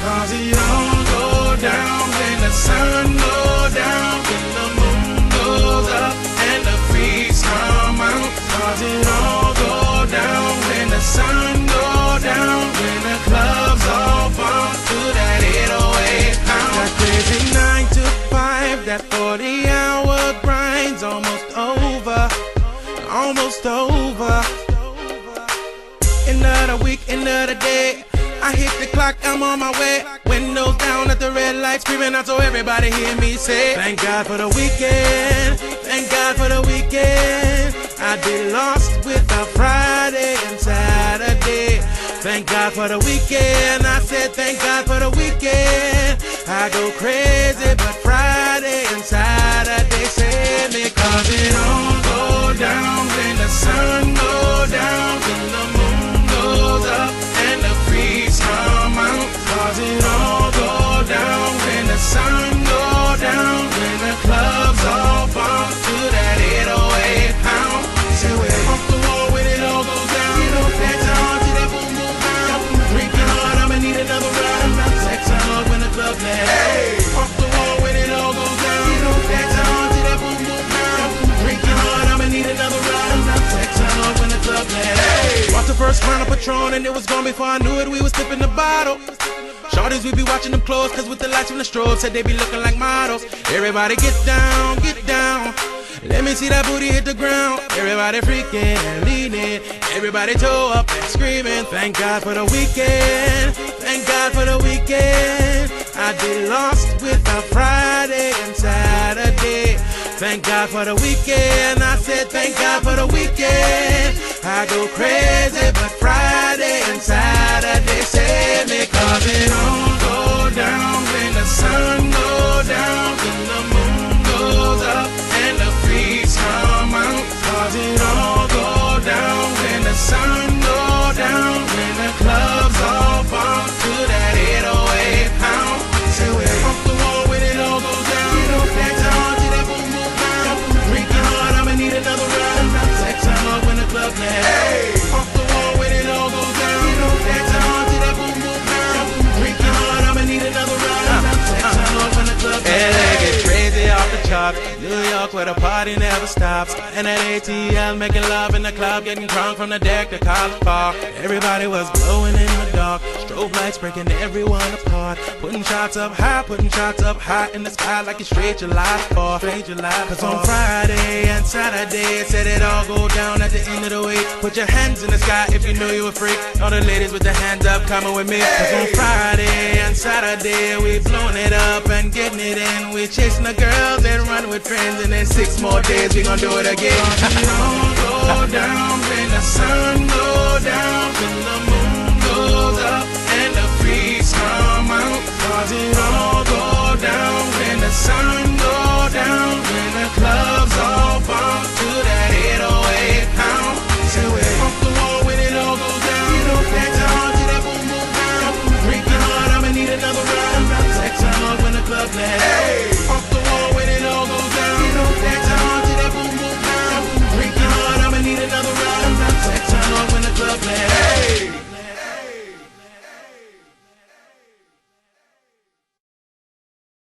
Cause it all go down when the sun go down, when the moon goes up and the freaks come out. Cause it all go down when the sun go down, when the clubs all bump to that 808 pound. That crazy 9 to 5, that 40-hour grind's almost over, almost over. End of the week, end of the day, I hit the clock, I'm on my way. Windows down at the red light, screaming out so everybody hear me say, thank God for the weekend, thank God for the weekend. I'd be lost without Friday and Saturday. Thank God for the weekend, I said thank God for the weekend. I go crazy, but Friday and Saturday save me. Cause it all go down when the sun go down, when the moon goes up and the freaks come out. Cause it all go down when the sun go down, when the clubs all bump to that 808 pound. Say we're off the wall when it all goes down. You know that time to that boom boom pound. Drinking hard, I'ma need another round. Sex and love when the club lands. Hey, off the wall when it all goes down. You know that time to that boom boom pound. Drinking hard, I'ma need another round. Sex and love when the club lands. Hey, watched the first round of Patron and it was gone before I knew it. We was tipping the bottle. Shorties, we be watching them close, cause with the lights from the strobe, said they be looking like models. Everybody get down, get down. Let me see that booty hit the ground. Everybody freaking and leaning. Everybody toe up and screaming. Thank God for the weekend. Thank God for the weekend. I'd be lost without Friday and Saturday. Thank God for the weekend. I said thank God for the weekend. I go crazy, but Friday and Saturday save me. Cause it all go down when the sun go down, when the moon goes up and the freaks come out. Cause it all go down when the sun go down, when the clubs all bump to that 808 pound. Say we're off the wall when it all goes down. You know that time to that boom boom pound. Drinking hard, I'ma need another round. Sex and love when the club lands. Hey, off the wall when it all goes down. You know that time to that boom boom pound. Drinking hard, I'ma need another round. Sex and love when the club lands. LA get crazy off the charts. New York where the party never stops. And at ATL making love in the club, getting drunk from the deck to College Park. Everybody was glowing in the dark. Strobe lights breaking everyone apart. Putting shots up high in the sky like it's straight July 4th. Straight July 4th. Cause on Friday and Saturday it said it all go down at the end of the week. Put your hands in the sky if you knew you were freak. All the ladies with their hands up coming with me. Cause on Friday and Saturday we blowing it up and getting it in. We chasing the girls and run with friends, and then 6 more days we gon' do it again. Cause it all go down when the sun go down, when the moon